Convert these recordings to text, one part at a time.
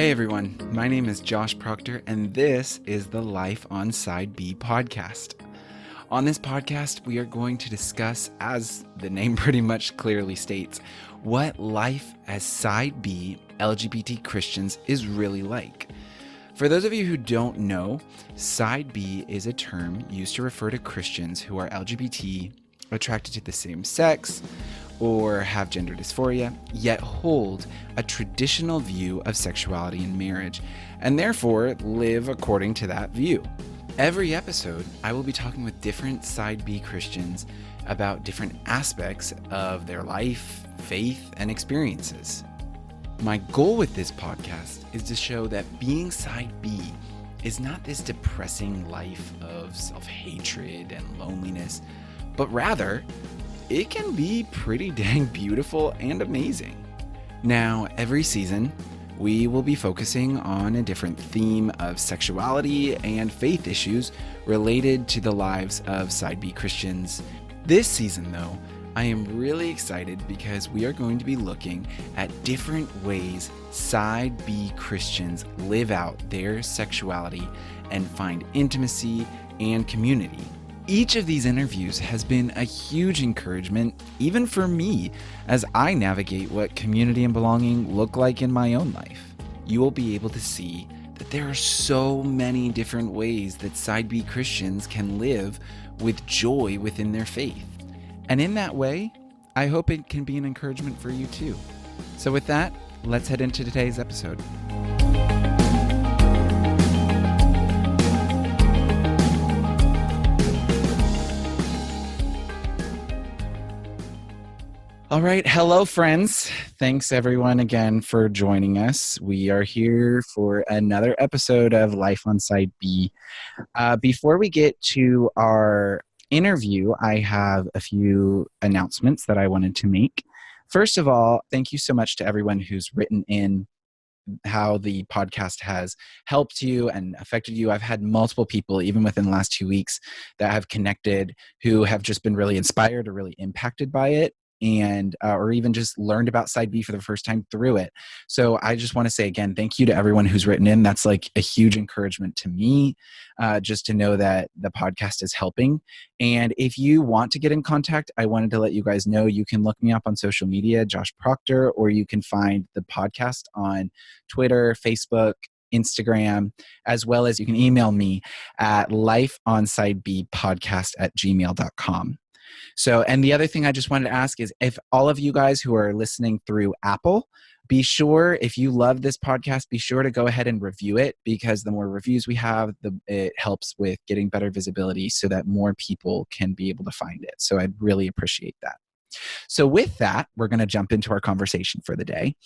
Hey everyone, my name is Josh Proctor, and this is the Life on Side B podcast. On this podcast, we are going to discuss, as the name pretty much clearly states, what life as Side B LGBT Christians is really like. For those of you who don't know, Side B is a term used to refer to Christians who are LGBT, attracted to the same sex, or have gender dysphoria, yet hold a traditional view of sexuality and marriage, and therefore live according to that view. Every episode, I will be talking with different Side B Christians about different aspects of their life, faith, and experiences. My goal with this podcast is to show that being Side B is not this depressing life of self-hatred and loneliness, but rather, it can be pretty dang beautiful and amazing. Now, every season, we will be focusing on a different theme of sexuality and faith issues related to the lives of Side B Christians. This season, though, I am really excited because we are going to be looking at different ways Side B Christians live out their sexuality and find intimacy and community. Each of these interviews has been a huge encouragement, even for me, as I navigate what community and belonging look like in my own life. You will be able to see that there are so many different ways that Side B Christians can live with joy within their faith. And in that way, I hope it can be an encouragement for you too. So with that, let's head into today's episode. All right. Hello, friends. Thanks, everyone, again for joining us. We are here for another episode of Life on Side B. Before we get to our interview, I have a few announcements that I wanted to make. First of all, thank you so much to everyone who's written in how the podcast has helped you and affected you. I've had multiple people, even within the last 2 weeks, that have connected who have just been really inspired or really impacted by it, and or even just learned about Side B for the first time through it. So I just want to say again, thank you to everyone who's written in. That's like a huge encouragement to me, just to know that the podcast is helping. And if you want to get in contact, I wanted to let you guys know you can look me up on social media, Josh Proctor, or you can find the podcast on Twitter, Facebook, Instagram, as well as you can email me at lifeonsidebpodcast@gmail.com. So, and the other thing I just wanted to ask is if all of you guys who are listening through Apple, be sure, if you love this podcast, be sure to go ahead and review it, because the more reviews we have, it helps with getting better visibility so that more people can be able to find it. So I'd really appreciate that. So with that, we're going to jump into our conversation for the day.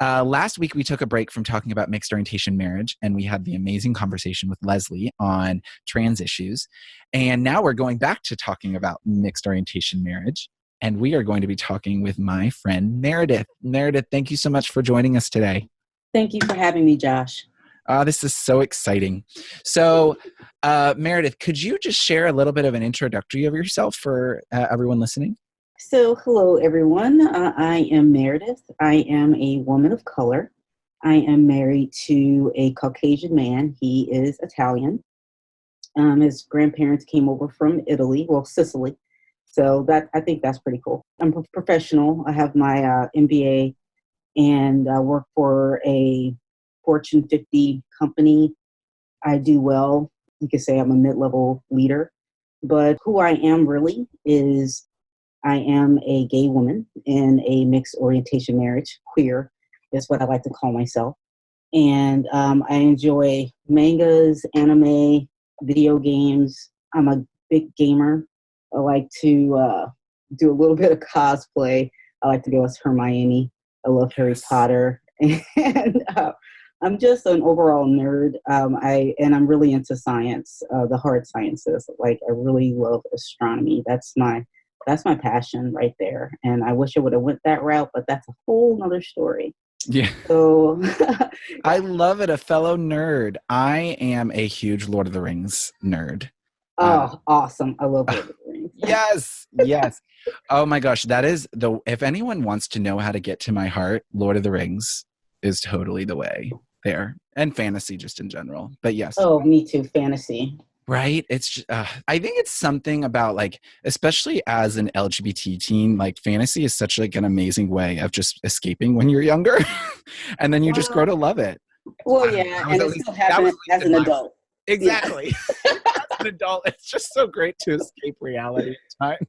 Last week, we took a break from talking about mixed orientation marriage, and we had the amazing conversation with Leslie on trans issues. And now we're going back to talking about mixed orientation marriage, and we are going to be talking with my friend Meredith. Meredith, thank you so much for joining us today. Thank you for having me, Josh. This is so exciting. So, Meredith, could you just share a little bit of an introductory of yourself for everyone listening? So, hello, everyone. I am Meredith. I am a woman of color. I am married to a Caucasian man. He is Italian. His grandparents came over from Italy, well, Sicily. So I think that's pretty cool. I'm a professional. I have my MBA and I work for a Fortune 50 company. I do well. You could say I'm a mid-level leader. But who I am really is I am a gay woman in a mixed orientation marriage. Queer is what I like to call myself. And I enjoy mangas, anime, video games. I'm a big gamer. I like to do a little bit of cosplay. I like to go as Hermione. I love Harry Potter. And I'm just an overall nerd. I'm really into science, the hard sciences. Like, I really love astronomy. That's my passion right there. And I wish I would have went that route, but that's a whole nother story. Yeah. So I love it. A fellow nerd. I am a huge Lord of the Rings nerd. Awesome. I love Lord of the Rings. Yes. Oh my gosh. That is if anyone wants to know how to get to my heart, Lord of the Rings is totally the way. there, and fantasy just in general. But yes. Oh, me too. Fantasy. Right. I think it's something about like, especially as an LGBT teen, like fantasy is such like an amazing way of just escaping when you're younger, and then you just grow Well, to love it. well, I don't know. yeah, and it still happens as In an my adult. Yeah. exactly. As an adult, it's just so great to escape reality at times.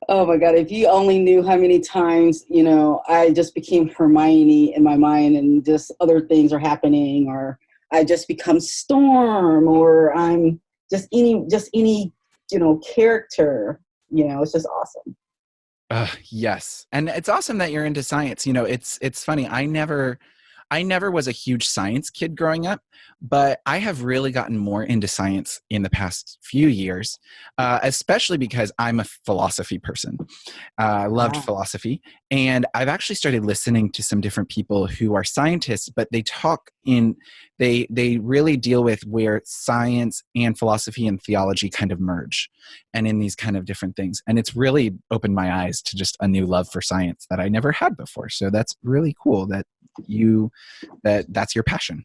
Oh my God, if you only knew how many times, I just became Hermione in my mind and just other things are happening, or I just become Storm, or I'm just any, character, it's just awesome. Yes, and it's awesome that you're into science. You know, it's funny. I never was a huge science kid growing up, but I have really gotten more into science in the past few years, especially because I'm a philosophy person. I loved Wow. philosophy, and I've actually started listening to some different people who are scientists, but they really deal with where science and philosophy and theology kind of merge, and in these kind of different things. And it's really opened my eyes to just a new love for science that I never had before. So that's really cool that that's your passion.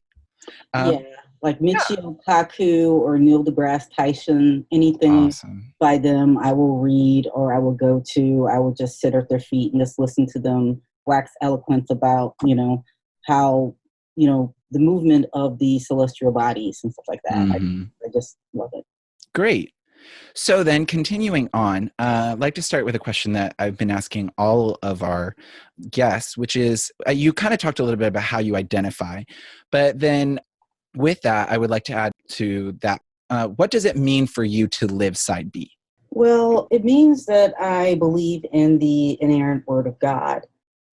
Yeah, Um, like yeah, Michio Kaku or Neil deGrasse Tyson, anything awesome. by them, I will read or I will go to. I will just sit at their feet and just listen to them wax eloquent about, how, the movement of the celestial bodies and stuff like that. Hmm. I just love it. Great. So then, continuing on, I'd like to start with a question that I've been asking all of our guests, which is you kind of talked a little bit about how you identify, but then with that, I would like to add to that. What does it mean for you to live side B? Well, it means that I believe in the inerrant word of God.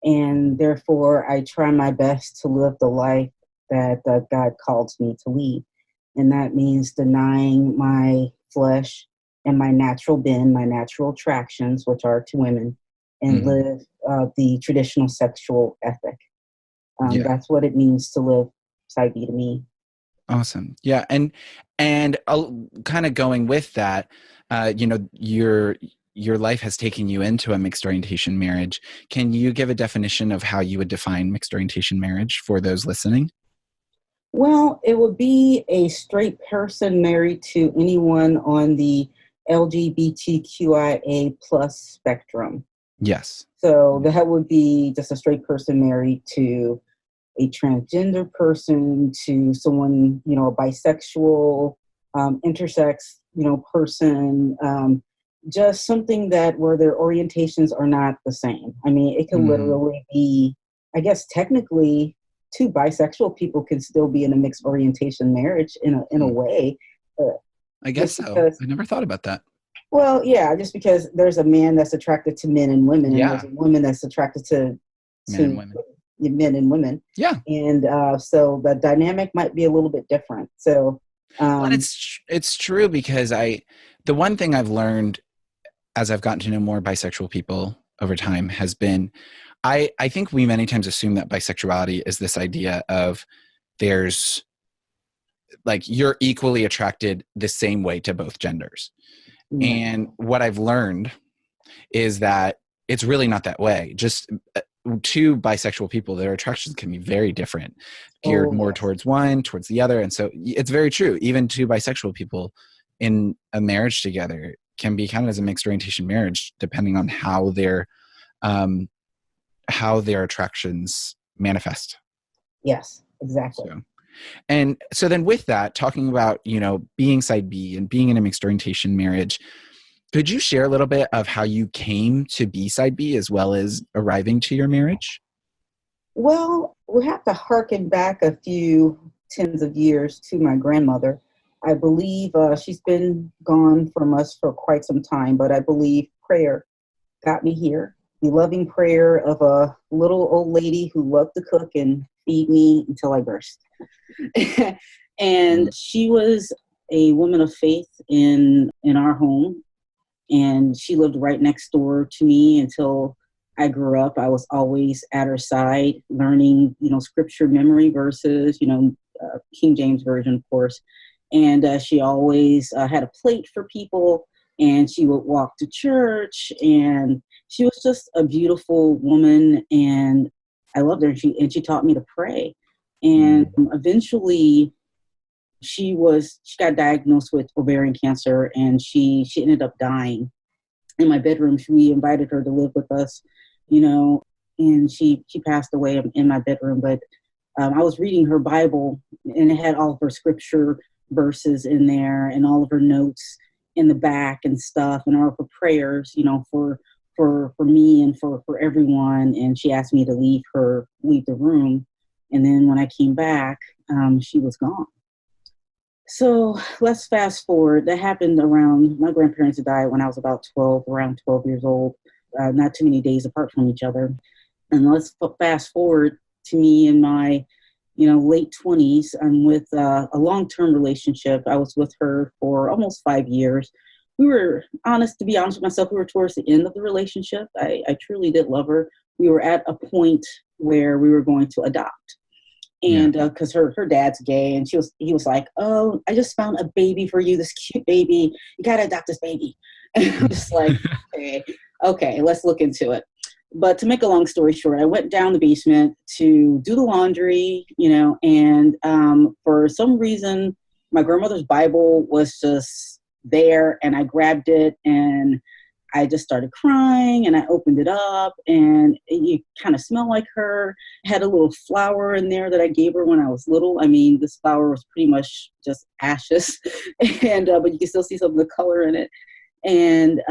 And therefore, I try my best to live the life that God calls me to lead. And that means denying my flesh and my natural bend, my natural attractions, which are to women, and Hmm. live the traditional sexual ethic. Yeah. That's what it means to live side B to me. Awesome. Yeah, and kind of going with that, your life has taken you into a mixed orientation marriage. Can you give a definition of how you would define mixed orientation marriage for those listening? Well, it would be a straight person married to anyone on the LGBTQIA plus spectrum. Yes. So that would be just a straight person married to a transgender person, to someone, a bisexual, intersex, person, just something that where their orientations are not the same. I mean, it can Hmm. literally be, I guess, technically, two bisexual people can still be in a mixed orientation marriage in a way, uh, I guess just so. because. I never thought about that. Well, yeah, just because there's a man that's attracted to men and women, and there's Yeah, a woman that's attracted to men and to women. men and women, Yeah. and so the dynamic might be a little bit different. So, Well, and um, it's true because the one thing I've learned as I've gotten to know more bisexual people over time has been I think we many times assume that bisexuality is this idea of there's like you're equally attracted the same way to both genders. And no, what I've learned is that it's really not that way. Just two bisexual people, their attractions can be very different, geared oh more yes, towards one, towards the other. And so it's very true. Even two bisexual people in a marriage together can be counted as a mixed orientation marriage, depending on um, how their attractions manifest. yes, exactly. So, and so then with that, talking about, being side B and being in a mixed orientation marriage, could you share a little bit of how you came to be side B as well as arriving to your marriage? Well, we have to harken back a few tens of years to my grandmother. I believe she's been gone from us for quite some time, but I believe prayer got me here. The loving prayer of a little old lady who loved to cook and feed me until I burst. And Mm. she was a woman of faith in our home, and she lived right next door to me until I grew up. I was always at her side, learning, scripture memory verses, King James version, of course. And she always had a plate for people, and she would walk to church, and she was just a beautiful woman, and I loved her. And she taught me to pray. And eventually she got diagnosed with ovarian cancer, and she ended up dying in my bedroom. We invited her to live with us, and she passed away in my bedroom. But I was reading her Bible, and it had all of her scripture verses in there, and all of her notes in the back and stuff, and all of her prayers, for me and for everyone. And she asked me to leave the room. And then when I came back, she was gone. So let's fast forward. That happened my grandparents died when I was around 12 years old, not too many days apart from each other. And let's fast forward to me in my, late 20s. I'm with a long-term relationship. I was with her for almost 5 years. To be honest with myself, we were towards the end of the relationship. I truly did love her. We were at a point where we were going to adopt. And because her dad's gay, and he was like, "Oh, I just found a baby for you, this cute baby. You gotta adopt this baby." And I'm just like, okay, let's look into it. But to make a long story short, I went down the basement to do the laundry, and for some reason, my grandmother's Bible was just there, and I grabbed it, and I just started crying, and I opened it up, and it kind of smelled like her. It had a little flower in there that I gave her when I was little. I mean, this flower was pretty much just ashes, and but you can still see some of the color in it. And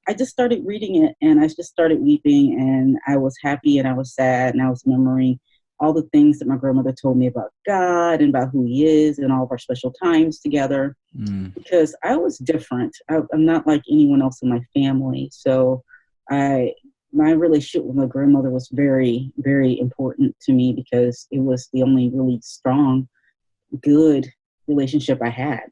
I just started reading it, and I just started weeping, and I was happy, and I was sad, and I was remembering all the things that my grandmother told me about God and about who he is and all of our special times together. Because I was different. I'm not like anyone else in my family. So my relationship with my grandmother was very, very important to me, because it was the only really strong, good relationship I had.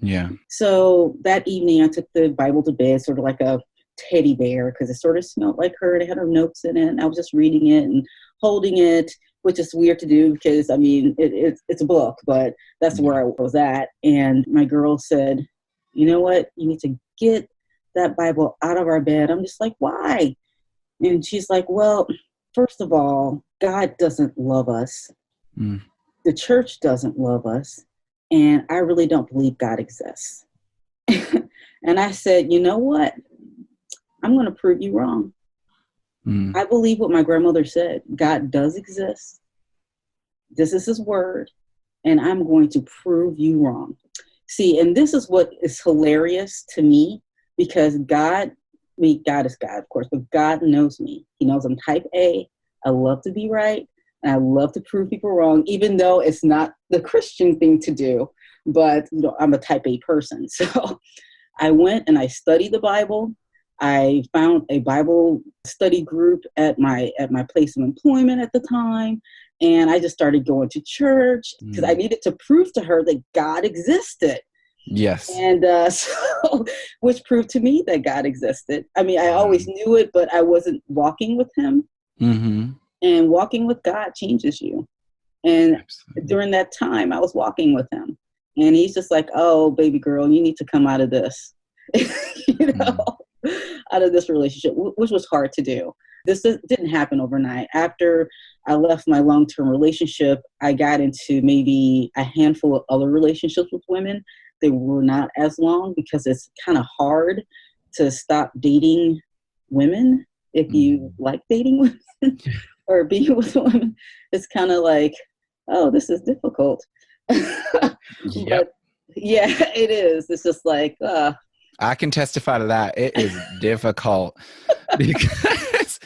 Yeah. So that evening I took the Bible to bed, sort of like a teddy bear, because it sort of smelled like her. It had her notes in it, and I was just reading it and holding it, which is weird to do because, I mean, it's a book, but that's where I was at. And my girl said, "You know what? You need to get that Bible out of our bed." I'm just like, "Why?" And she's like, "Well, first of all, God doesn't love us. The church doesn't love us. And I really don't believe God exists." And I said, "You know what? I'm going to prove you wrong. I believe what my grandmother said. God does exist. This is his word, and I'm going to prove you wrong." See, and this is what is hilarious to me, because God is God, of course, but God knows me. He knows I'm type A. I love to be right, and I love to prove people wrong, even though it's not the Christian thing to do, but I'm a type A person. So I went and I studied the Bible. I found a Bible study group at my place of employment at the time. And I just started going to church because I needed to prove to her that God existed. Yes. And so, which proved to me that God existed. I mean, I always knew it, but I wasn't walking with him. And walking with God changes you. And during that time, I was walking with him. And he's just like, "Oh, baby girl, you need to come out of this." Out of this relationship, which was hard to do. This didn't happen overnight. After I left my long-term relationship, I got into maybe a handful of other relationships with women. They were not as long, because it's kind of hard to stop dating women if you like dating women or being with women. It's kind of like, oh, this is difficult. But yeah, it is. It's just like, I can testify to that. It is difficult because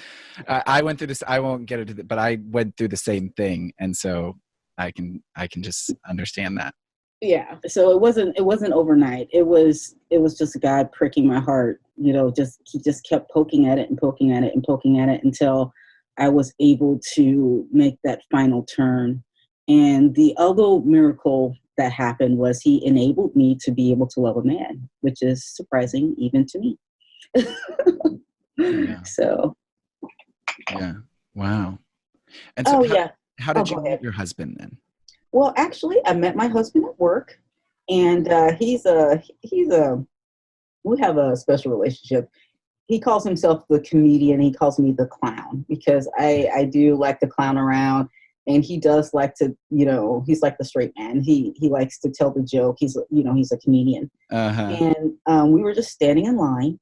I went through this. I won't get into it, but I went through the same thing, and so I can just understand that. Yeah. So it wasn't overnight. It was just God pricking my heart. He just kept poking at it and poking at it and poking at it until I was able to make that final turn. And the other miracle that happened was he enabled me to be able to love a man, which is surprising even to me. So. Yeah. Wow. And so how did you meet your husband then? Well, actually, I met my husband at work, and we have a special relationship. He calls himself the comedian. He calls me the clown, because I do like to clown around And he does like to, he's like the straight man. He likes to tell the joke. He's a comedian. Uh-huh. And we were just standing in line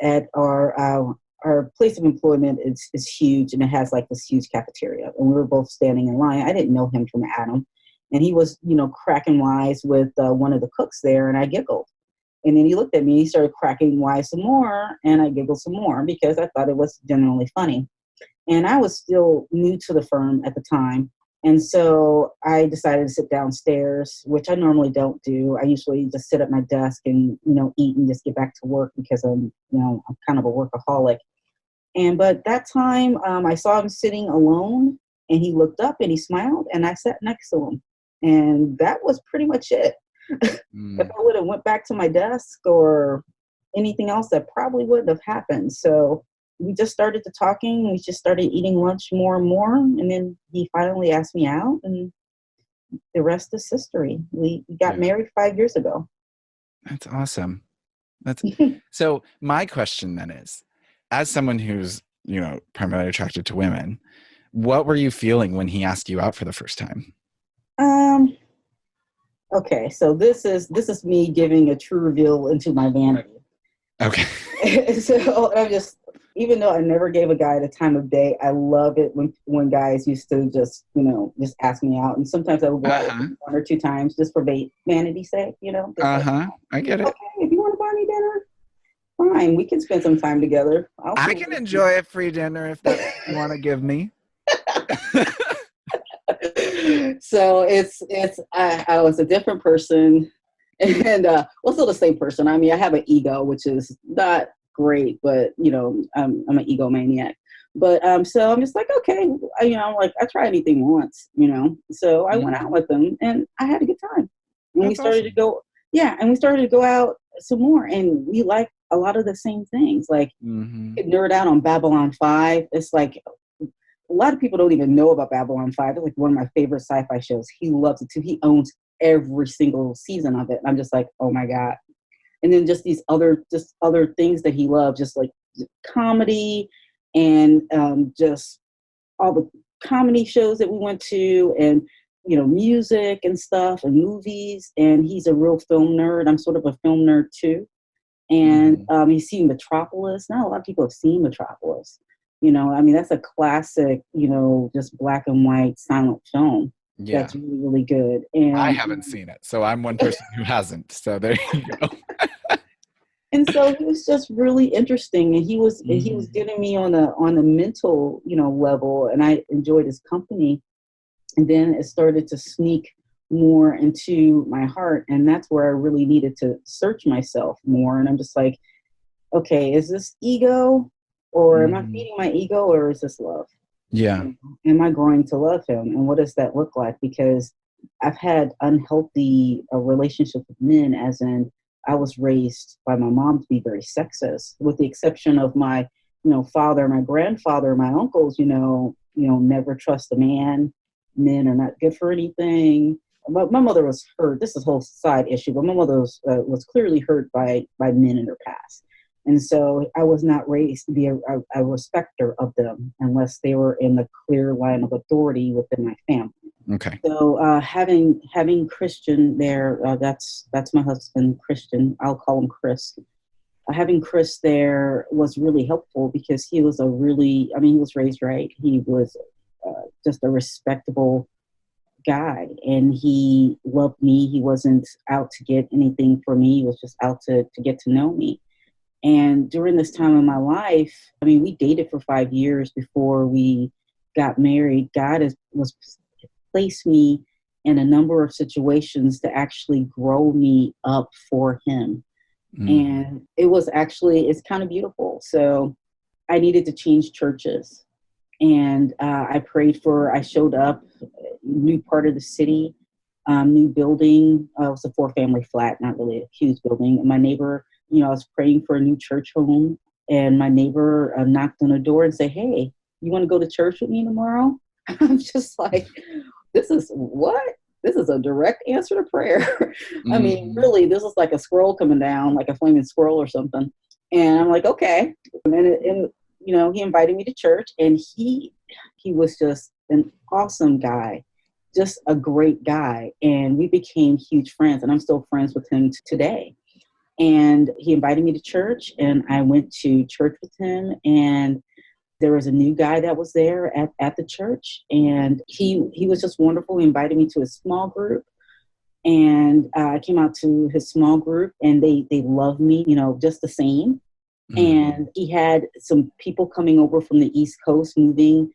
at our place of employment is huge, and it has like this huge cafeteria. And we were both standing in line. I didn't know him from Adam, and he was, cracking wise with one of the cooks there, and I giggled. And then he looked at me, he started cracking wise some more, and I giggled some more because I thought it was genuinely funny. And I was still new to the firm at the time. And so I decided to sit downstairs, which I normally don't do. I usually just sit at my desk and, eat and just get back to work because I'm kind of a workaholic. But that time I saw him sitting alone, and he looked up and he smiled, and I sat next to him. And that was pretty much it. If I would have went back to my desk or anything else, that probably wouldn't have happened. So we just started to talking. We just started eating lunch more and more. And then he finally asked me out, and the rest is history. We got married 5 years ago. That's awesome. So my question then is, as someone who's, primarily attracted to women, what were you feeling when he asked you out for the first time? Okay, so this is me giving a true reveal into my vanity. Okay. So I'm just, even though I never gave a guy the time of day, I love it when guys used to just, just ask me out. And sometimes I would go out with them 1 or 2 times just for vanity's sake, I get it. Okay, if you want to buy me dinner, fine, we can spend some time together. I can enjoy a free dinner if that's what you want to give me. So I was a different person, and still the same person. I mean, I have an ego, which is not great, but I'm an egomaniac. But so I'm just like, okay, I try anything once, So I went out with them, and I had a good time. And we started to go, and we started to go out some more, and we like a lot of the same things. Like, nerd out on Babylon 5. It's like, a lot of people don't even know about Babylon 5. It's like one of my favorite sci-fi shows. He loves it too. He owns every single season of it. And I'm just like, oh my God. And then just these other things that he loves, just like comedy and just all the comedy shows that we went to, and music and stuff and movies. And he's a real film nerd. I'm sort of a film nerd too. And he's seen Metropolis. Not a lot of people have seen Metropolis. That's a classic, just black and white silent film. Yeah. That's really, really good. And I haven't seen it, so I'm one person who hasn't. So there you go. And so he was just really interesting, and he was getting me on a mental, level, and I enjoyed his company. And then it started to sneak more into my heart, and that's where I really needed to search myself more. And I'm just like, okay, is this ego? Or am I feeding my ego, or is this love? Yeah. Am I growing to love him? And what does that look like? Because I've had unhealthy relationships with men, as in I was raised by my mom to be very sexist, with the exception of my, father, my grandfather, my uncles, never trust a man. Men are not good for anything. My mother was hurt. This is a whole side issue, but my mother was clearly hurt by men in her past. And so I was not raised to be a respecter of them unless they were in the clear line of authority within my family. Okay. So having Christian there, that's my husband, Christian. I'll call him Chris. Having Chris there was really helpful because he was he was raised right. He was just a respectable guy, and he loved me. He wasn't out to get anything for me. He was just out to get to know me. And during this time in my life, we dated for 5 years before we got married. God was placed me in a number of situations to actually grow me up for him. And it's kind of beautiful. So I needed to change churches. And I showed up, new part of the city, new building. It was a 4-family flat, not really a huge building. And my neighbor, I was praying for a new church home, and my neighbor knocked on the door and said, "Hey, you want to go to church with me tomorrow?" I'm just like, this is what? This is a direct answer to prayer. Really, this is like a scroll coming down, like a flaming squirrel or something. And I'm like, okay. And he invited me to church, and he was just an awesome guy, just a great guy. And we became huge friends, and I'm still friends with him today. And he invited me to church, and I went to church with him. And there was a new guy that was there at the church, and he was just wonderful. He invited me to a small group, and I came out to his small group, and they loved me, just the same. Mm. And he had some people coming over from the East Coast, moving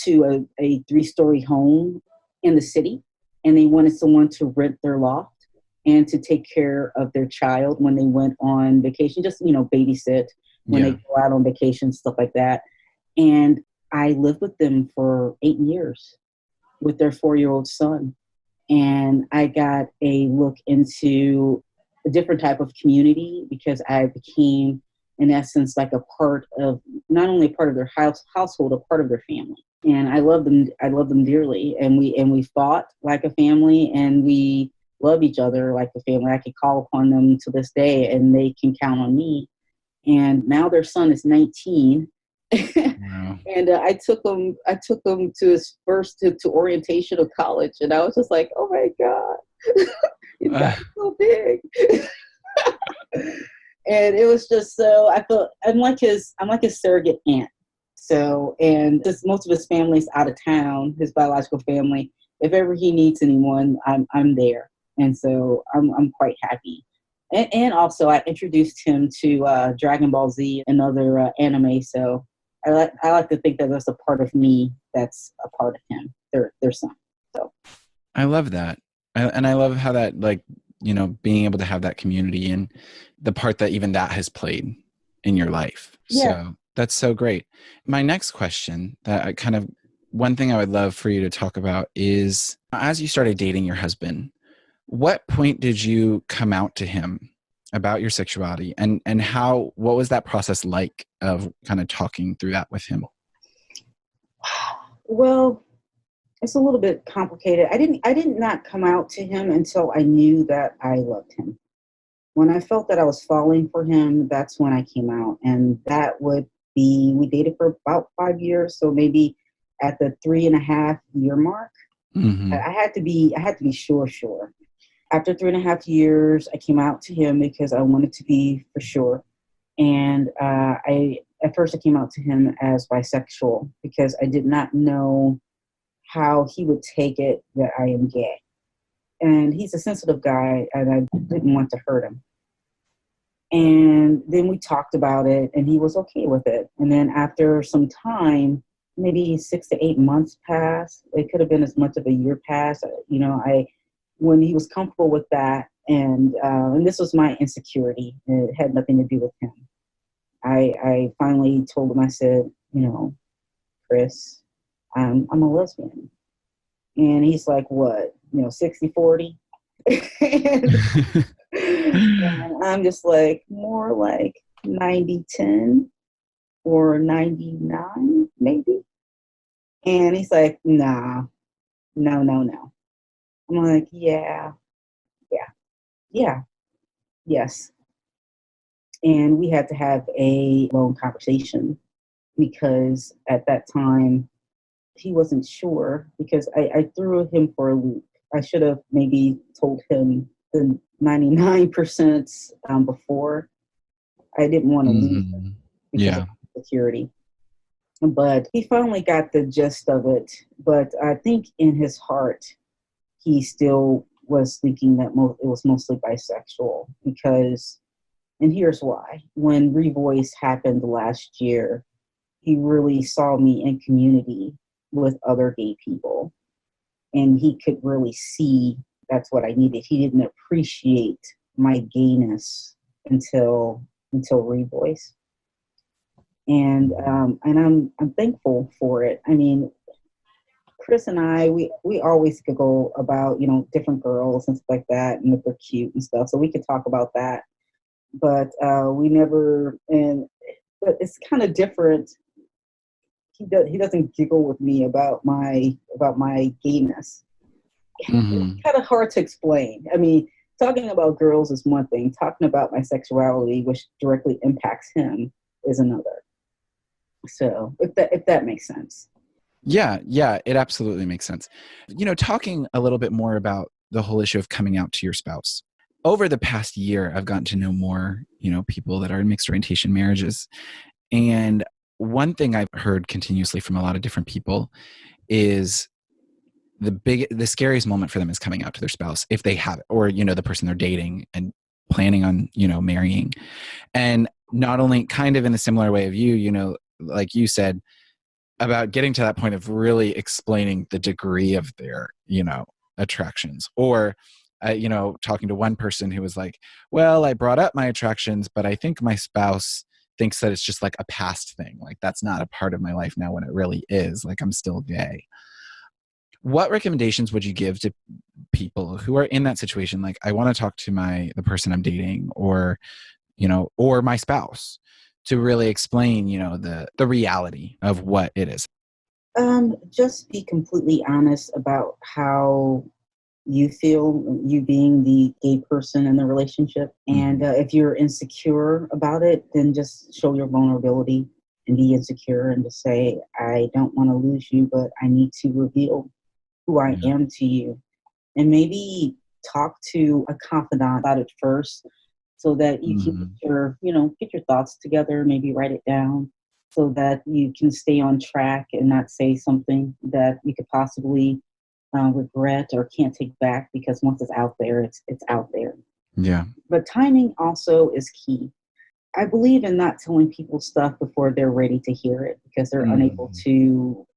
to a 3-story home in the city, and they wanted someone to rent their loft and to take care of their child when they went on vacation, just babysit when they Yeah. go out on vacation, stuff like that. And I lived with them for 8 years with their 4-year-old son. And I got a look into a different type of community because I became, in essence, like a part of, not only a part of their household, a part of their family. And I love them. I love them dearly. And we fought like a family, and we love each other like a family. I can call upon them to this day, and they can count on me. And now their son is 19. Wow. And I took him to his first to orientation of college, and I was just like, oh my god, he's Uh, got so big. And it was just so, I felt I'm like his surrogate aunt. So, and just most of his family's out of town, his biological family. If ever he needs anyone, I'm there. And so I'm quite happy. And also I introduced him to Dragon Ball Z and other anime. So I like to think that there's a part of me that's a part of him, their son. So I love that. And I love how that, like, being able to have that community and the part that even that has played in your life. yeah. So that's so great. My next question, that I kind of, one thing I would love for you to talk about is, as you started dating your husband, what point did you come out to him about your sexuality, and what was that process like of kind of talking through that with him? Well, it's a little bit complicated. I did not come out to him until I knew that I loved him. When I felt that I was falling for him, that's when I came out. And that would be, we dated for about 5 years. So maybe at the 3.5 year mark, Mm-hmm. I had to be sure. After 3.5 years, I came out to him because I wanted to be for sure. And at first I came out to him as bisexual because I did not know how he would take it that I am gay. And he's a sensitive guy, and I didn't want to hurt him. And then we talked about it, and he was okay with it. And then after some time, maybe 6 to 8 months passed. It could have been as much of a year passed. When he was comfortable with that, and this was my insecurity. It had nothing to do with him. I finally told him. I said, Chris, I'm a lesbian. And he's like, what, 60/40? and, and I'm just like, more like 90/10 or 99 maybe. And he's like, nah, no. I'm like, yeah, yeah, yes. And we had to have a long conversation because at that time he wasn't sure, because I threw him for a loop. I should have maybe told him the 99% before. I didn't want to lose him Mm-hmm. because of Yeah. security. But he finally got the gist of it. But I think in his heart, he still was thinking that it was mostly bisexual because, and here's why. When Revoice happened last year, he really saw me in community with other gay people, and he could really see that's what I needed. He didn't appreciate my gayness until Revoice, and I'm thankful for it. I mean, Chris and I, we always giggle about different girls and stuff like that, and if they're cute and stuff, so we could talk about that. But we never, but it's kind of different. He doesn't giggle with me about my gayness. It's Mm-hmm. kind of hard to explain. I mean, talking about girls is one thing. Talking about my sexuality, which directly impacts him, is another. So if that makes sense. Yeah, it absolutely makes sense. Talking a little bit more about the whole issue of coming out to your spouse. Over the past year, I've gotten to know more, people that are in mixed orientation marriages. And one thing I've heard continuously from a lot of different people is the scariest moment for them is coming out to their spouse if they have it, or, the person they're dating and planning on, marrying. And not only kind of in a similar way of like you said, about getting to that point of really explaining the degree of their, attractions. Or, talking to one person who was like, well, I brought up my attractions, but I think my spouse thinks that it's just like a past thing. Like that's not a part of my life now when it really is. Like I'm still gay. What recommendations would you give to people who are in that situation? Like, I want to talk to the person I'm dating, or my spouse, to really explain, the reality of what it is. Just be completely honest about how you feel, you being the gay person in the relationship. And if you're insecure about it, then just show your vulnerability and be insecure and just say, I don't want to lose you, but I need to reveal who I am to you. And maybe talk to a confidant about it first so that you can get your thoughts together, maybe write it down so that you can stay on track and not say something that you could possibly regret or can't take back, because once it's out there, it's out there. Yeah. But timing also is key. I believe in not telling people stuff before they're ready to hear it, because they're unable to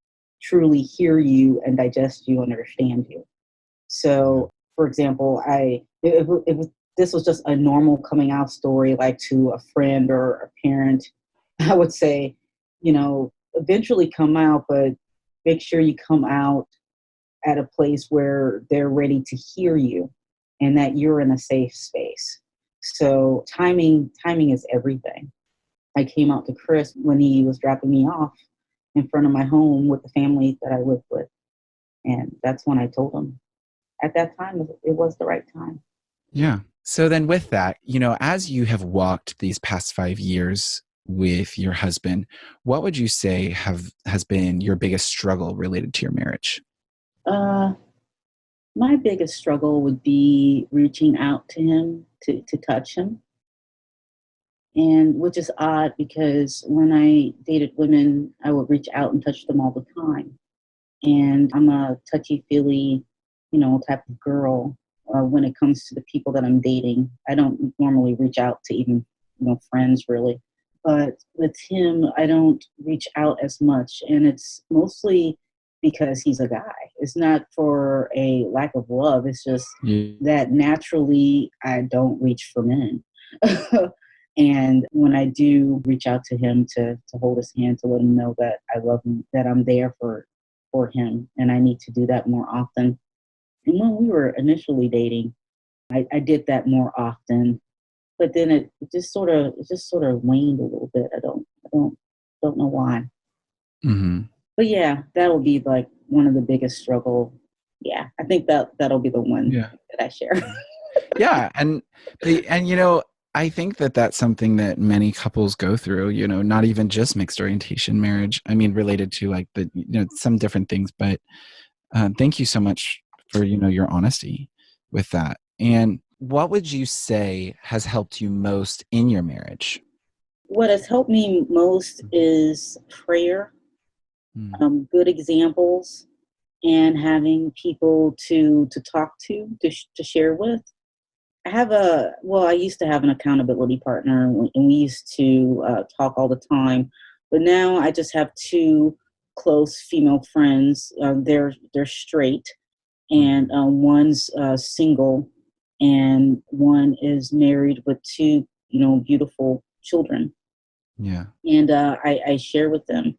truly hear you and digest you and understand you. So, for example, if this was just a normal coming out story, like to a friend or a parent, I would say, eventually come out, but make sure you come out at a place where they're ready to hear you and that you're in a safe space. So timing is everything. I came out to Chris when he was dropping me off in front of my home with the family that I lived with. And that's when I told him. At that time, it was the right time. Yeah. So then with that, as you have walked these past 5 years with your husband, what would you say has been your biggest struggle related to your marriage? My biggest struggle would be reaching out to him to touch him. And which is odd because when I dated women, I would reach out and touch them all the time. And I'm a touchy-feely, type of girl when it comes to the people that I'm dating. I don't normally reach out to even, friends really. But with him, I don't reach out as much. And it's mostly because he's a guy. It's not for a lack of love. It's just that naturally I don't reach for men. And when I do reach out to him to hold his hand, to let him know that I love him, that I'm there for him, and I need to do that more often. And when we were initially dating, I did that more often, but then it just sort of waned a little bit. I don't know why. Mm-hmm. But yeah, that'll be like one of the biggest struggle. Yeah, I think that'll be the one that I share. Yeah, and I think that that's something that many couples go through. Not even just mixed orientation marriage. I mean, related to like some different things. But thank you so much for your honesty with that. And what would you say has helped you most in your marriage? What has helped me most is prayer, good examples, and having people to talk to share with. I used to have an accountability partner, and we used to talk all the time. But now I just have two close female friends. They're straight, and one's single, and one is married with two, beautiful children. Yeah. And I share with them,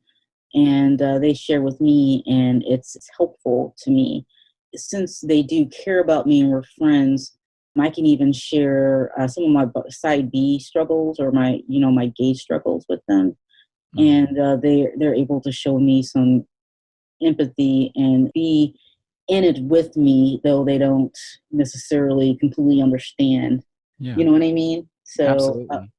and they share with me, and it's helpful to me since they do care about me and we're friends. I can even share some of my side B struggles or my gay struggles with them, and they're able to show me some empathy and be in it with me, though they don't necessarily completely understand. Yeah. You know what I mean? So Absolutely.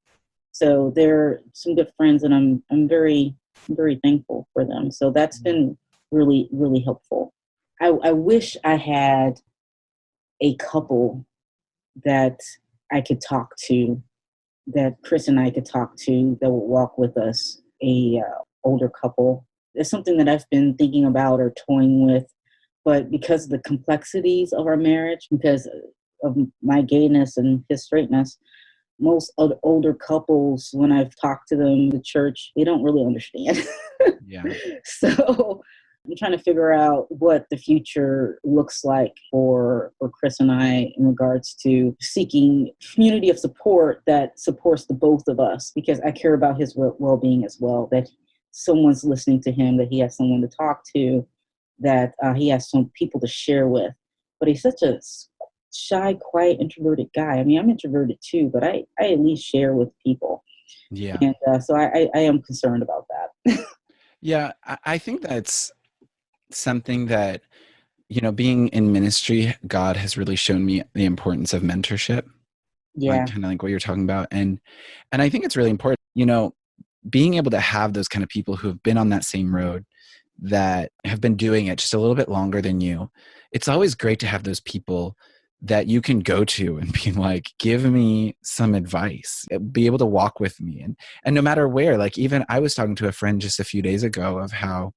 So they're some good friends, and I'm very, very thankful for them. So that's been really, really helpful. I wish I had a couple that I could talk to, that Chris and I could talk to, that would walk with us, a older couple. It's something that I've been thinking about or toying with, but because of the complexities of our marriage, because of my gayness and his straightness, most of the older couples, when I've talked to them in the church, they don't really understand. Yeah. So I'm trying to figure out what the future looks like for Chris and I in regards to seeking community of support that supports the both of us, because I care about his well-being as well, that someone's listening to him, that he has someone to talk to, that he has some people to share with. But he's such a shy, quiet, introverted guy. I mean, I'm introverted too, but I at least share with people. Yeah. And so I am concerned about that. Yeah. I think that's something that, being in ministry, God has really shown me the importance of mentorship, like Yeah. kind of like what you're talking about. And I think it's really important, being able to have those kind of people who have been on that same road, that have been doing it just a little bit longer than you. It's always great to have those people that you can go to and be like, give me some advice, be able to walk with me. And no matter where, like, even I was talking to a friend just a few days ago of how,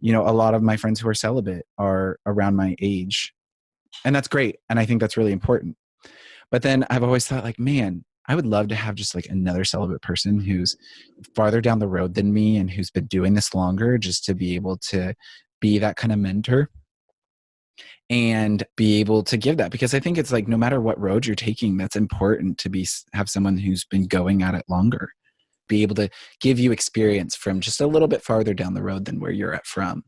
a lot of my friends who are celibate are around my age. And that's great. And I think that's really important. But then I've always thought, like, man, I would love to have just like another celibate person who's farther down the road than me and who's been doing this longer, just to be able to be that kind of mentor and be able to give that. Because I think it's like, no matter what road you're taking, that's important to have someone who's been going at it longer, be able to give you experience from just a little bit farther down the road than where you're at from.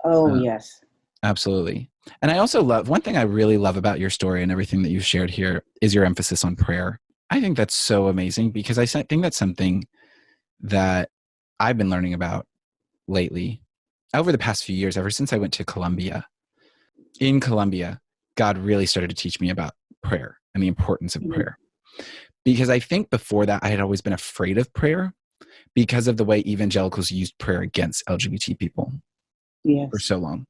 Oh, yes. Absolutely. And I also love, one thing I really love about your story and everything that you've shared here is your emphasis on prayer. I think that's so amazing, because I think that's something that I've been learning about lately over the past few years, ever since I went to Colombia. In Colombia, God really started to teach me about prayer and the importance of Mhm. prayer. Because I think before that, I had always been afraid of prayer because of the way evangelicals used prayer against LGBT people for Yes. so long.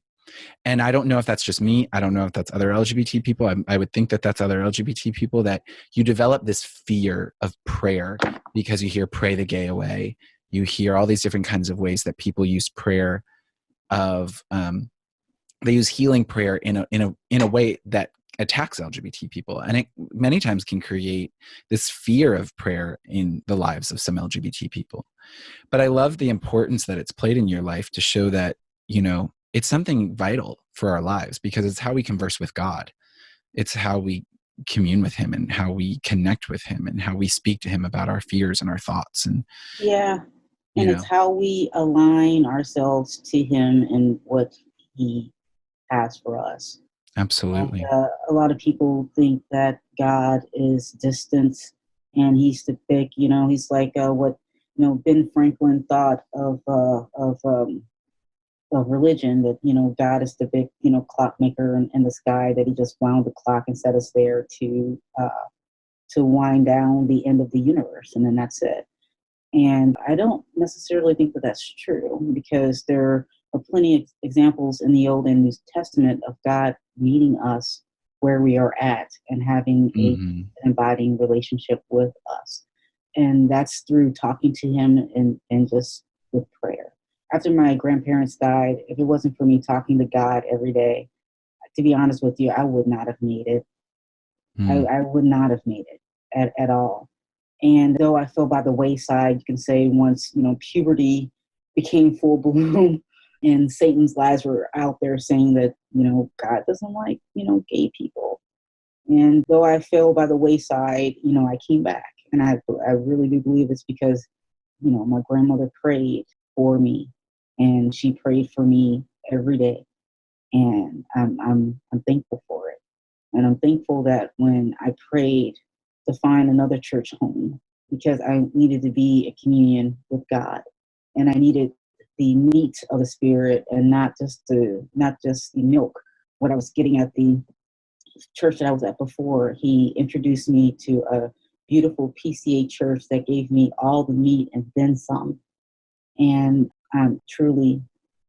And I don't know if that's just me. I don't know if that's other LGBT people. I would think that that's other LGBT people, that you develop this fear of prayer because you hear pray the gay away. You hear all these different kinds of ways that people use prayer of, they use healing prayer in a way that attacks LGBT people. And it many times can create this fear of prayer in the lives of some LGBT people. But I love the importance that it's played in your life to show that, it's something vital for our lives, because it's how we converse with God. It's how we commune with him and how we connect with him and how we speak to him about our fears and our thoughts. And, Yeah. you And it's know, how we align ourselves to him and what he has for us. And absolutely. a lot of people think that God is distant and he's the big, he's like what Ben Franklin thought of religion, that God is the big clockmaker in the sky, that he just wound the clock and set us there to wind down the end of the universe, and then that's it. And I don't necessarily think that that's true, because there are plenty of examples in the Old and New Testament of God meeting us where we are at and having Hmm. an abiding relationship with us. And that's through talking to him and just with prayer. After my grandparents died, if it wasn't for me talking to God every day, to be honest with you, I would not have made it. Mm. I would not have made it at all. And though I fell by the wayside, you can say, once, puberty became full bloom and Satan's lies were out there saying that, God doesn't like, gay people. And though I fell by the wayside, I came back. And I really do believe it's because, my grandmother prayed for me, and she prayed for me every day. And I'm thankful for it. And I'm thankful that when I prayed to find another church home, because I needed to be a communion with God, and I needed the meat of the spirit, and not just the milk. What I was getting at the church that I was at before, he introduced me to a beautiful PCA church that gave me all the meat and then some. And I'm truly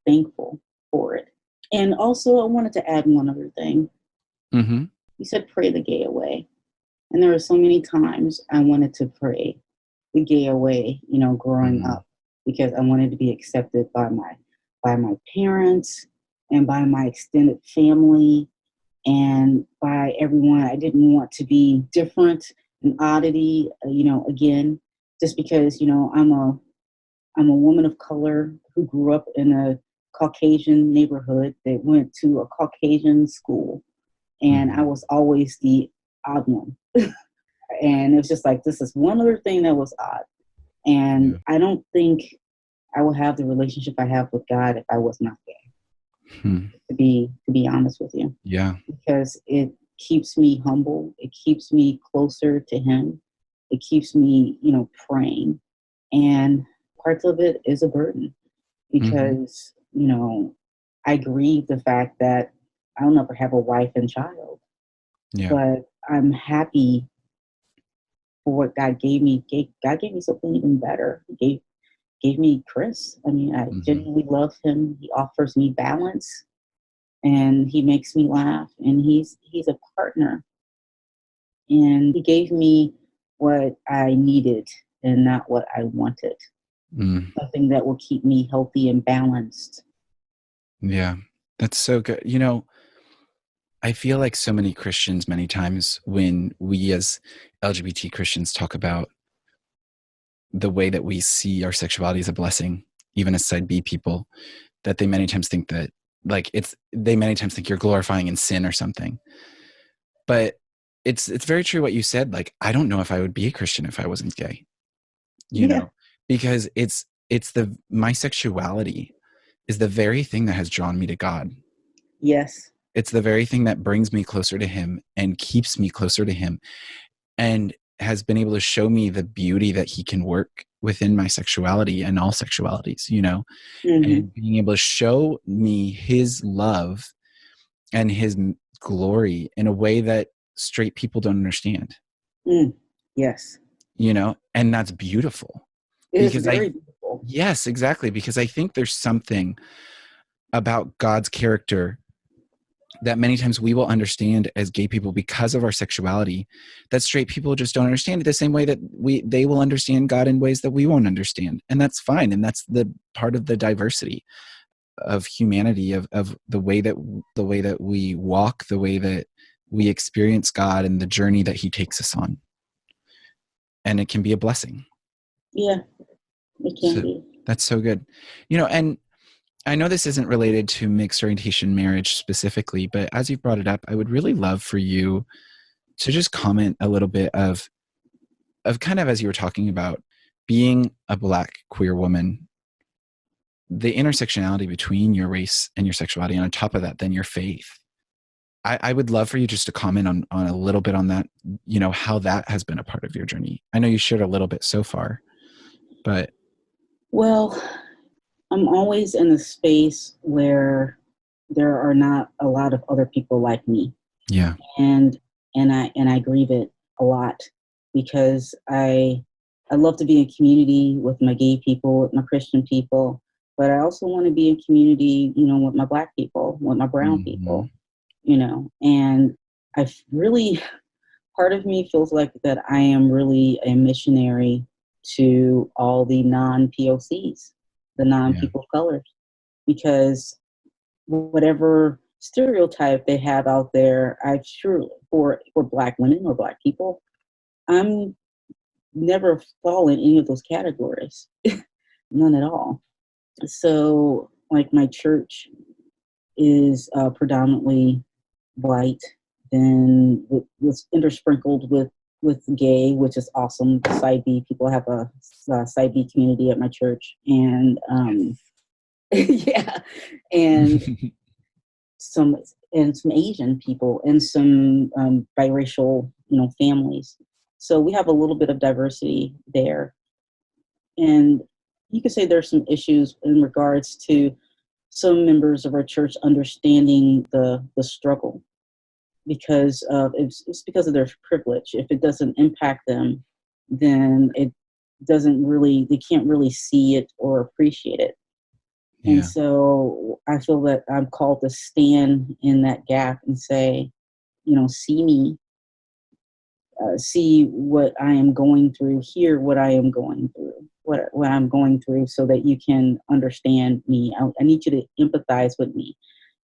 thankful. And also, I wanted to add one other thing. Mm-hmm. You said pray the gay away. And there were so many times I wanted to pray the gay away, growing Mm-hmm. up, because I wanted to be accepted by my parents and by my extended family and by everyone. I didn't want to be different, an oddity, again, just because, I'm a woman of color who grew up in a Caucasian neighborhood that went to a Caucasian school. And I Mm-hmm. was always the odd one. And it was just like, this is one other thing that was odd. And Yeah. I don't think I will have the relationship I have with God if I was not gay, Hmm. to be honest with you, Yeah. because it keeps me humble. It keeps me closer to Him. It keeps me, praying. And parts of it is a burden Mm-hmm. because, I grieve the fact that I'll never have a wife and child, Yeah. but I'm happy for what God gave me. God gave me something even better. He gave me Chris. I mean, I Mm-hmm. genuinely love him. He offers me balance and he makes me laugh, and he's a partner, and he gave me what I needed and not what I wanted. Mm. Something that will keep me healthy and balanced. Yeah. That's so good. I feel like so many Christians, many times when we as LGBT Christians talk about the way that we see our sexuality as a blessing, even as side B people, that they many times think that they many times think you're glorifying in sin or something. But it's very true what you said. Like, I don't know if I would be a Christian if I wasn't gay, you Yeah. know, because my sexuality is the very thing that has drawn me to God. Yes. It's the very thing that brings me closer to him and keeps me closer to him and has been able to show me the beauty that he can work within my sexuality and all sexualities, Mm-hmm. and being able to show me his love and his glory in a way that straight people don't understand, Mm. Yes. and that's beautiful It is because very beautiful. yes, exactly. Because I think there's something about God's character that many times we will understand as gay people because of our sexuality that straight people just don't understand it the same way that they will understand God in ways that we won't understand. And that's fine. And that's the part of the diversity of humanity, of the way that we walk, the way that we experience God and the journey that he takes us on. And it can be a blessing. Yeah, it can So be. that's so good. And I know this isn't related to mixed orientation marriage specifically, but as you've brought it up, I would really love for you to just comment a little bit of kind of, as you were talking about being a Black queer woman, the intersectionality between your race and your sexuality, and on top of that, then your faith. I would love for you just to comment on a little bit on that, how that has been a part of your journey. I know you shared a little bit so far, but Well, I'm always in a space where there are not a lot of other people like me. yeah. And I grieve it a lot because I love to be in community with my gay people, with my Christian people, but I also want to be in community, with my Black people, with my brown Mm-hmm. people, and really, part of me feels like that I am really a missionary to all the non-POCs, the Yeah. non-people of color, because whatever stereotype they have out there, I surely for Black women or Black people, I'm never fall in any of those categories, none at all. So, like my church is predominantly white, then was intersprinkled with gay, which is awesome. The Side B people have a Side B community at my church, and yeah, and some some Asian people and some biracial, families. So we have a little bit of diversity there, and you could say there's some issues in regards to some members of our church understanding the struggle because of it's because of their privilege. If it doesn't impact them, then it doesn't really they can't really see it or appreciate it. And Yeah. so I feel that I'm called to stand in that gap and say, see me, see what I am going through, hear what I am going through, what I'm going through, so that you can understand me. I need you to empathize with me.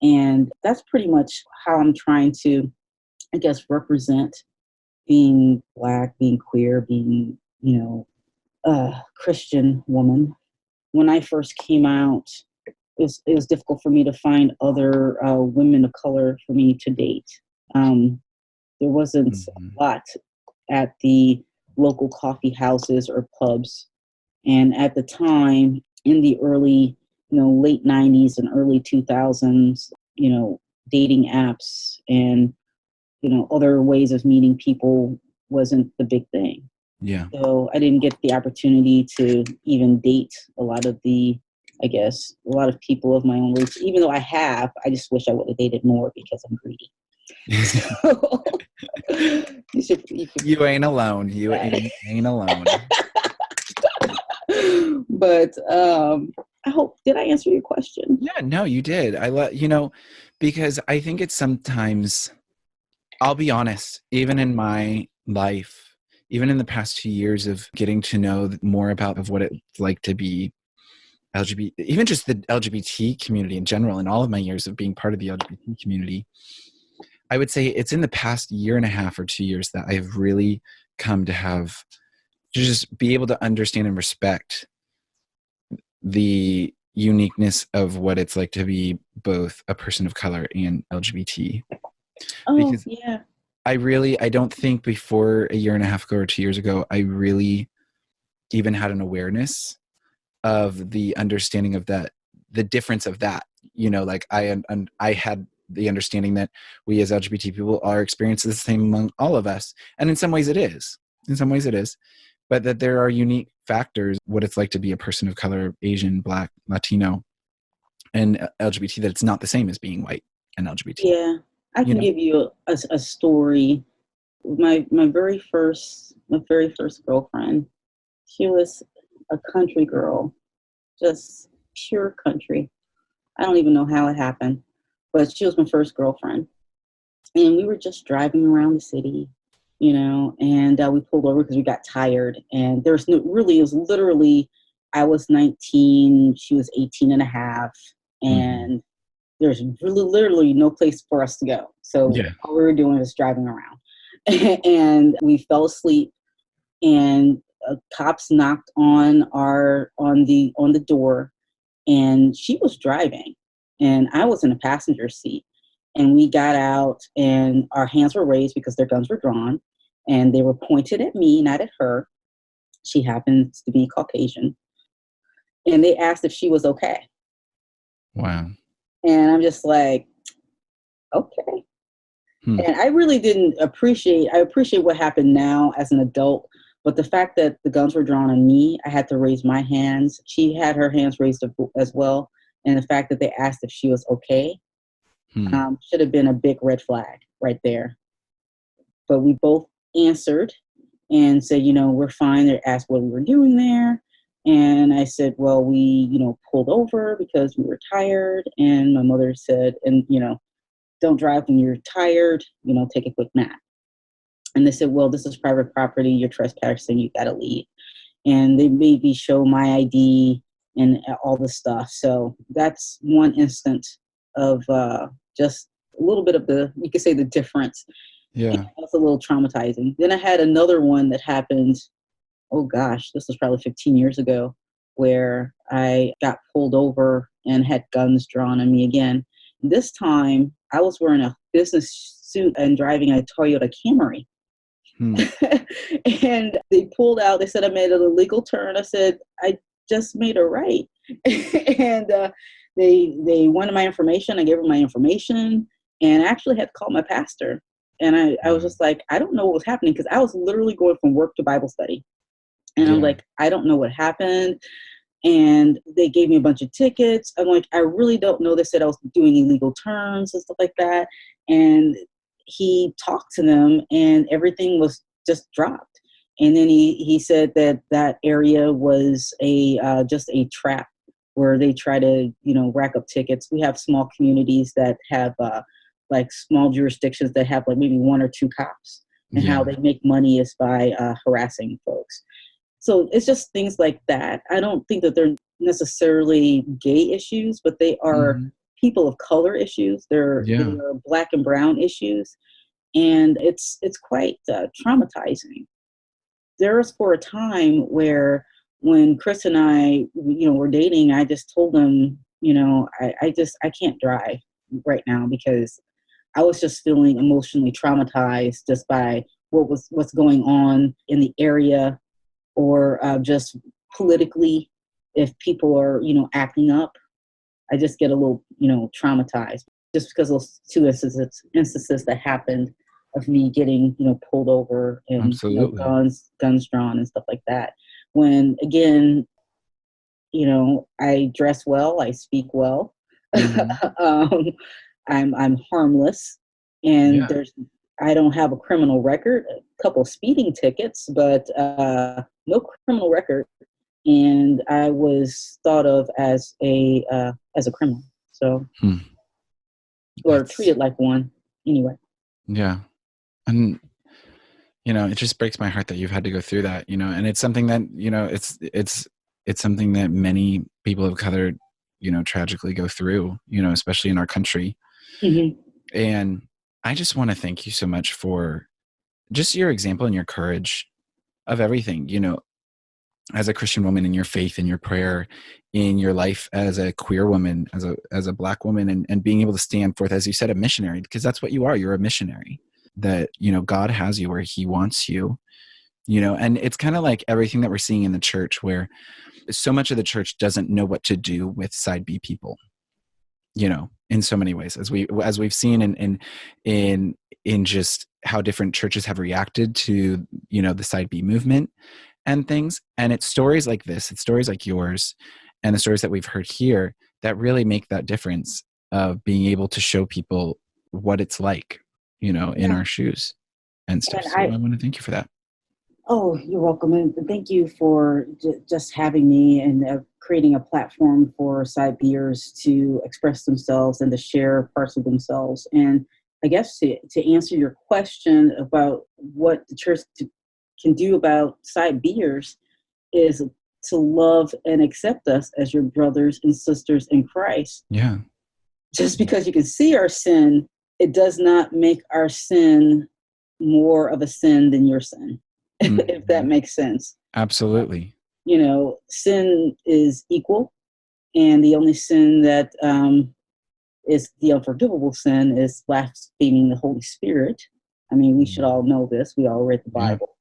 And that's pretty much how I'm trying to, I guess, represent being Black, being queer, being, a Christian woman. When I first came out, it was difficult for me to find other women of color for me to date. Um, there wasn't Mhm. a lot at the local coffee houses or pubs. And at the time, in the early, late 90s and early 2000s, dating apps and, other ways of meeting people wasn't the big thing. Yeah. So I didn't get the opportunity to even date a lot of I guess, a lot of people of my own race. Even though I have, I just wish I would have dated more because I'm greedy. So you should You ain't alone. You that. ain't alone. But I hope, did I answer your question? Yeah, no, you did. Because I think it's sometimes, I'll be honest, even in my life, even in the past 2 years of getting to know more about of what it's like to be LGBT, even just the LGBT community in general, in all of my years of being part of the LGBT community, I would say it's in the past year and a half or 2 years that I've really come to just be able to understand and respect the uniqueness of what it's like to be both a person of color and LGBT. Oh, Because yeah. I don't think before a year and a half ago or 2 years ago, I really even had an awareness of the understanding of that, the difference of that. Like I had the understanding that we as LGBT people are experiencing the same among all of us. And in some ways it is. In some ways it is. But that there are unique factors, what it's like to be a person of color, Asian, Black, Latino, and LGBT, that it's not the same as being white and LGBT. Yeah. I You can know? give you a story. My very first girlfriend, she was a country girl, just pure country. I don't even know how it happened, but she was my first girlfriend. And we were just driving around the city, and we pulled over because we got tired. And there's no really, it was literally, I was 19, she was 18 and a half, Mm-hmm. and there's really literally no place for us to go. So Yeah. all we were doing was driving around. And we fell asleep, and cops knocked on the door, and she was driving and I was in the passenger seat, and we got out and our hands were raised because their guns were drawn and they were pointed at me, not at her. She happens to be Caucasian, and they asked if she was okay. Wow. And I'm just like, okay. Hmm. And I really didn't appreciate, I appreciate what happened now as an adult, but the fact that the guns were drawn on me, I had to raise my hands. She had her hands raised as well. And the fact that they asked if she was okay, Hmm. should have been a big red flag right there. But we both answered and said, we're fine. They asked what we were doing there. And I said, well, we, pulled over because we were tired. And my mother said, and, don't drive when you're tired, take a quick nap. And they said, well, this is private property. You're trespassing. You got to leave. And they made me show my ID and all this stuff. So that's one instance of just a little bit of you could say the difference. Yeah. That's a little traumatizing. Then I had another one that happened, oh gosh, this was probably 15 years ago, where I got pulled over and had guns drawn on me again. This time I was wearing a business suit and driving a Toyota Camry. Hmm. And they pulled out, they said I made an illegal turn. I said, I just made a right. And they wanted my information. I gave them my information, and I actually had to call my pastor. And I was Wow. just like, I don't know what was happening, because I was literally going from work to Bible study. And I'm Yeah. like, I don't know what happened. And they gave me a bunch of tickets. I'm like, I really don't know. They said I was doing illegal turns and stuff like that. And he talked to them and everything was just dropped. And then he said that area was just a trap where they try to, rack up tickets. We have small communities that have like small jurisdictions that have like maybe one or two cops, and how Yeah. they make money is by harassing folks. So it's just things like that. I don't think that they're necessarily gay issues, but they are Hmm. people of color issues. They Yeah. are black and brown issues, and it's quite traumatizing. There was for a time where when Chris and I, were dating, I just told him, I can't drive right now because I was just feeling emotionally traumatized just by what's going on in the area, or just politically, if people are, acting up. I just get a little, traumatized just because of those two instances that happened of me getting, pulled over and, Absolutely. guns drawn and stuff like that. When again, I dress well, I speak well, Hmm. um, I'm harmless, and Yeah. I don't have a criminal record, a couple speeding tickets, but no criminal record, and I was thought of as a criminal, so, Hmm. or That's, treated like one. Anyway. yeah. And, it just breaks my heart that you've had to go through that, and it's something that, it's something that many people of color, tragically go through, especially in our country. Hmm. And I just want to thank you so much for just your example and your courage of everything, as a Christian woman, in your faith, in your prayer, in your life as a queer woman, as a Black woman, and being able to stand forth, as you said, a missionary, because that's what you are. You're a missionary, that, God has you where he wants you, and it's kind of like everything that we're seeing in the church, where so much of the church doesn't know what to do with side B people, in so many ways, as we've seen in just how different churches have reacted to, the side B movement and things. And it's stories like this, it's stories like yours, and the stories that we've heard here that really make that difference of being able to show people what it's like, in Yeah, our shoes and stuff. and So I want to thank you for that. oh, you're welcome, and thank you for just having me, and creating a platform for side beers to express themselves and to share parts of themselves. And I guess to answer your question about what the church can do about side beers is to love and accept us as your brothers and sisters in Christ. Yeah. Just because you can see our sin, it does not make our sin more of a sin than your sin, if that Mhm. makes sense. Absolutely. Sin is equal, and the only sin that is the unforgivable sin is blaspheming the Holy Spirit. I mean, we should all Mhm. know this. We all read the Yeah. Bible.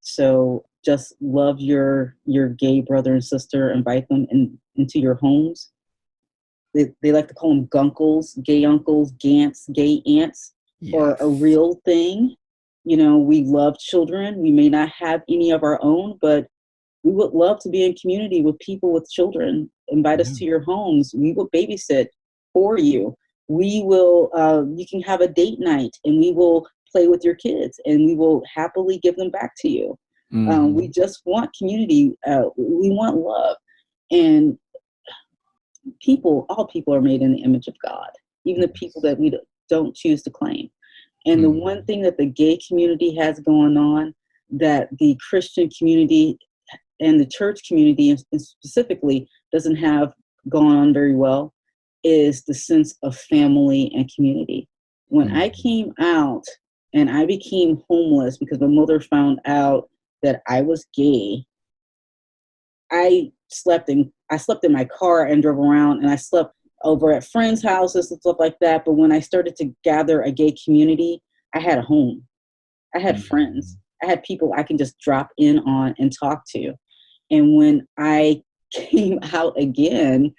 So just love your gay brother and sister. Invite them into your homes. They like to call them gunkles, gay uncles, gants, gay aunts, or a Yes. real thing. We love children. We may not have any of our own, but we would love to be in community with people with children. Invite us Yeah. to your homes. We will babysit for you. We will, you can have a date night, and we will play with your kids, and we will happily give them back to you. We Hmm. just want community. We want love. And all people are made in the image of God, even the people Yes. that we don't choose to claim. And the one Hmm. thing that the gay community has going on, that the Christian community and the church community specifically doesn't have gone on very well, is the sense of family and community. When I Hmm. came out and I became homeless because my mother found out that I was gay, I slept in my car and drove around, and I slept over at friends' houses and stuff like that. But when I started to gather a gay community, I had a home. I had friends. Hmm. I had people I can just drop in on and talk to. And when I came out again,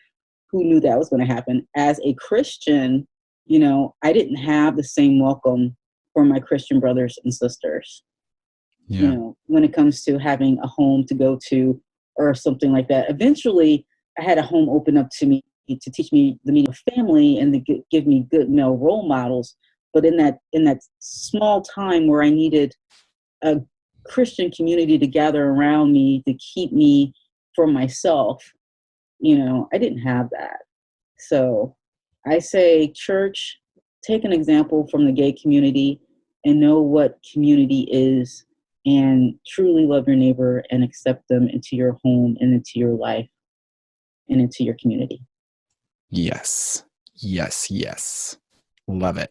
who knew that was going to happen? As a Christian, I didn't have the same welcome for my Christian brothers and sisters, Yeah. when it comes to having a home to go to or something like that. Eventually, I had a home open up to me to teach me the meaning of family and to give me good male role models. But in that small time where I needed a Christian community to gather around me to keep me from myself, I didn't have that. So I say, church, take an example from the gay community and know what community is, and truly love your neighbor and accept them into your home and into your life and into your community. Yes. Yes. Yes. Love it.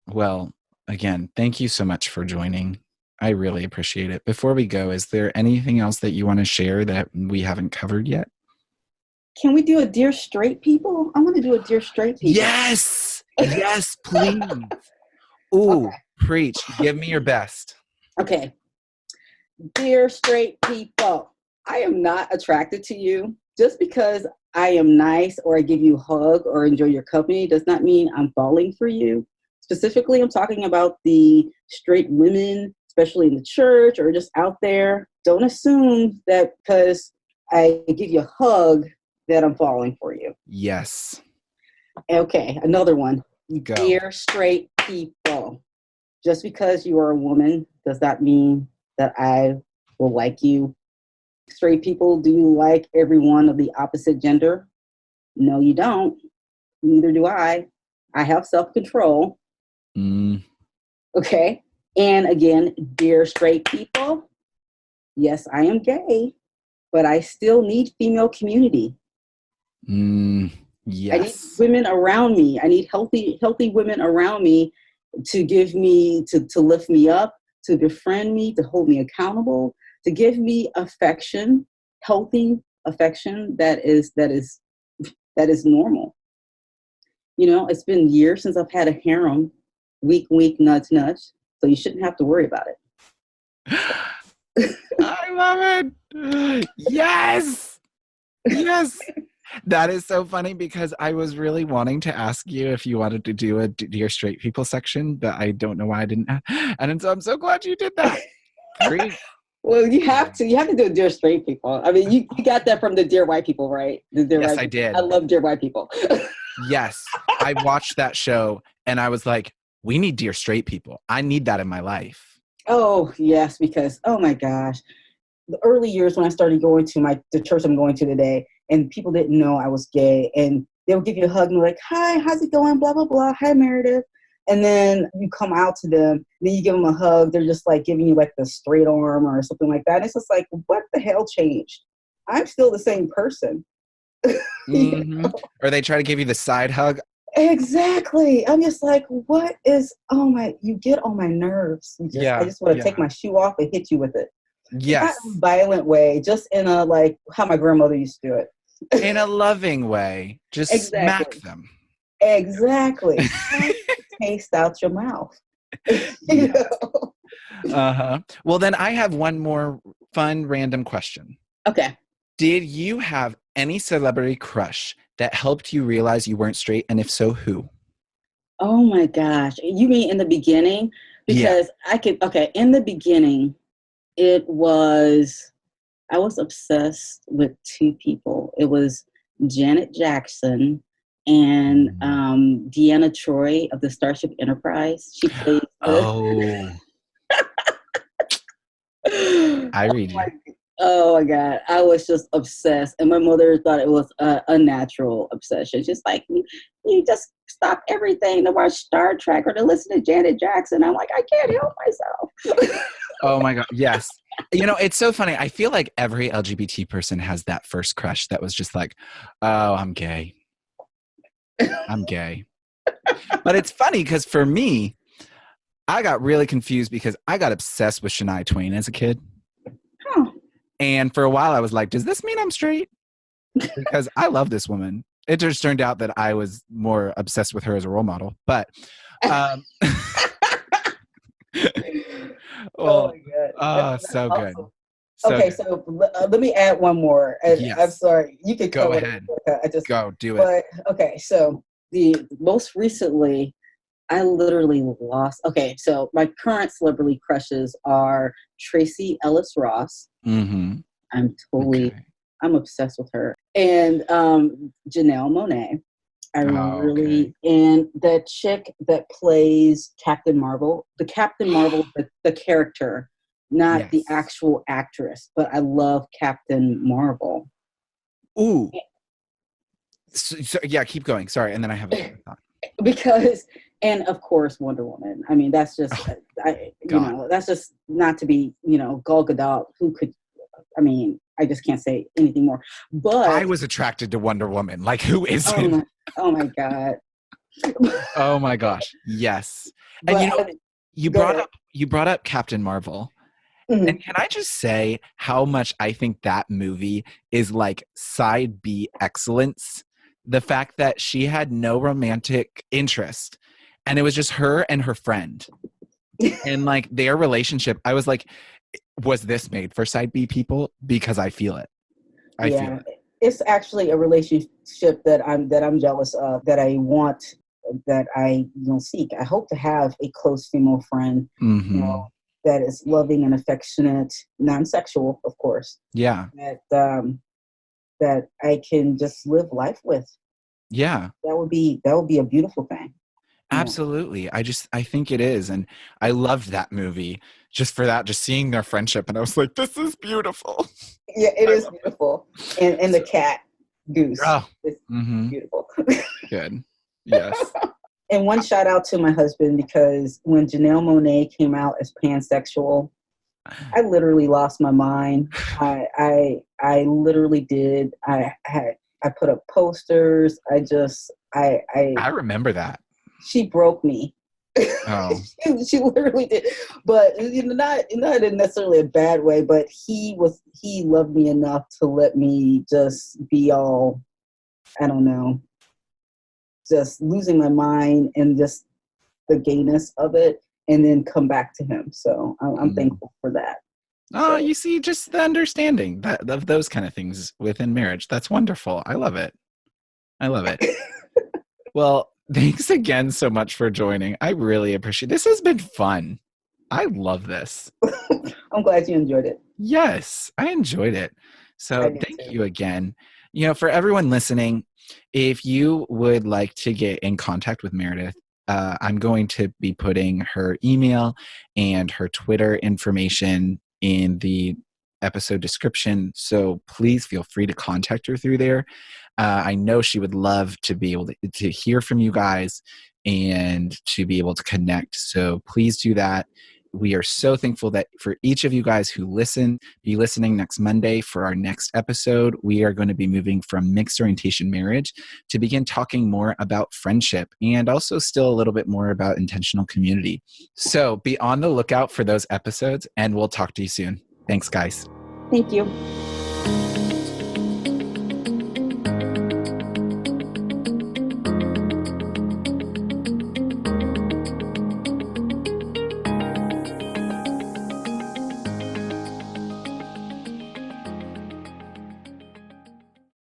Well, again, thank you so much for joining. I really appreciate it. Before we go, is there anything else that you want to share that we haven't covered yet? Can we do a Dear Straight People? I want to do a Dear Straight People. Yes. Yes, please. Ooh, Okay. preach. Give me your best. Okay. Dear straight people, I am not attracted to you. Just because I am nice or I give you a hug or enjoy your company does not mean I'm falling for you. Specifically, I'm talking about the straight women, especially in the church or just out there. Don't assume that because I give you a hug that I'm falling for you. Yes. Okay, another one. Go. Dear straight people, just because you are a woman does not mean that I will like you. Straight people, do you like everyone of the opposite gender? No, you don't. Neither do I. I have self-control. Okay. And again, dear straight people, yes, I am gay, but I still need female community. Yes. I need women around me. I need healthy women around me to give me, to lift me up, to befriend me, to hold me accountable, to give me affection, healthy affection that is normal. It's been years since I've had a harem. Wink, wink, nudge, nudge. So you shouldn't have to worry about it. I love it. Yes. Yes. That is so funny because I was really wanting to ask you if you wanted to do a Dear Straight People section, but I don't know why I didn't. And so I'm so glad you did that. Great. Well, you have to do a Dear Straight People. I mean, you got that from the Dear White People, right? The Dear Yes, White I People. did. I love Dear White People. Yes. I watched that show and I was like, we need Dear Straight People. I need that in my life. Oh, yes, because, oh my gosh. The early years when I started going to the church I'm going to today, and people didn't know I was gay, and they would give you a hug and be like, hi, how's it going? Blah, blah, blah. Hi, Meredith. And then you come out to them, then you give them a hug. They're just like giving you like the straight arm or something like that. And it's just like, what the hell changed? I'm still the same person. Mm-hmm. Or they try to give you the side hug. Exactly. I'm just like, what is, you get on my nerves. I just want to take my shoe off and hit you with it. Yes. Not in a violent way, just in a, like, how my grandmother used to do it. In a loving way. Just smack them. Exactly. Taste out your mouth. Yes. Uh-huh. Well, then I have one more fun random question. Okay. Did you have any celebrity crush that helped you realize you weren't straight? And if so, who? Oh my gosh. You mean in the beginning? Because in the beginning, I was obsessed with two people. It was Janet Jackson and Deanna Troy of the Starship Enterprise. She played I read you. Oh my God. I was just obsessed. And my mother thought it was a natural obsession. She's like, you just stop everything to watch Star Trek or to listen to Janet Jackson. I'm like, I can't help myself. Oh my God. Yes. It's so funny. I feel like every LGBT person has that first crush that was just like, oh, I'm gay. I'm gay. But it's funny because for me, I got really confused because I got obsessed with Shania Twain as a kid. Huh. And for a while I was like, does this mean I'm straight? Because I love this woman. It just turned out that I was more obsessed with her as a role model. But Oh my God. So awesome. good. So okay, good. so let me add one more. Yes. I'm sorry. You can go ahead. Go do it. Okay, so the most recently, I literally lost. Okay, so my current celebrity crushes are Tracy Ellis Ross. Mm-hmm. I'm obsessed with her. And Janelle Monáe. And that chick that plays Captain Marvel, the Captain Marvel, the character, not the actual actress, but I love Captain Marvel. Ooh. Yeah, keep going. Sorry. And then I have a thought. Because, and of course, Wonder Woman. I mean, that's just, Oh, God. that's just not to be, Gal Gadot, who could, I mean, I just can't say anything more. I But, was attracted to Wonder Woman. Like, who oh isn't? my, oh my God. Oh my gosh. Yes. And But, go ahead. you brought up Captain Marvel. Mhm. And can I just say how much I think that movie is like side B excellence? The fact that she had no romantic interest and it was just her and her friend. And like their relationship, I was like, was this made for side B people? Because I feel it. I feel Yeah, it. it's actually a relationship that I'm jealous of, that I want, that I seek. I hope to have a close female friend, Mm-hmm. that is loving and affectionate, non-sexual, of course. Yeah. That I can just live life with. Yeah. That would be a beautiful thing. Yeah, Absolutely. I think it is. And I loved that movie just for that, just seeing their friendship. And I was like, this is beautiful. yeah, it I is love it. beautiful, and the So, cat Goose oh, is mm-hmm. beautiful. Good. Yes. And one shout out to my husband, because when Janelle Monáe came out as pansexual, I literally lost my mind. I literally did. I put up posters. I remember that. She broke me. Oh, She literally did, but not in necessarily a bad way. But he loved me enough to let me just be all, I don't know, just losing my mind and just the gayness of it, and then come back to him. So I'm mm. thankful for that. Oh, So you see, just the understanding that of those kind of things within marriage. That's wonderful. I love it. I love it. Well, thanks again so much for joining. I really appreciate this. Has been fun. I love this. I'm glad you enjoyed it. Yes, I enjoyed it. I So did thank too. you again. For everyone listening, if you would like to get in contact with Meredith, I'm going to be putting her email and her Twitter information in the episode description. So please feel free to contact her through there. I know she would love to be able to hear from you guys and to be able to connect. So please do that. We are so thankful that for each of you guys who listen, be listening next Monday for our next episode. We are going to be moving from mixed orientation marriage to begin talking more about friendship and also still a little bit more about intentional community. So be on the lookout for those episodes and we'll talk to you soon. Thanks, guys. Thank you.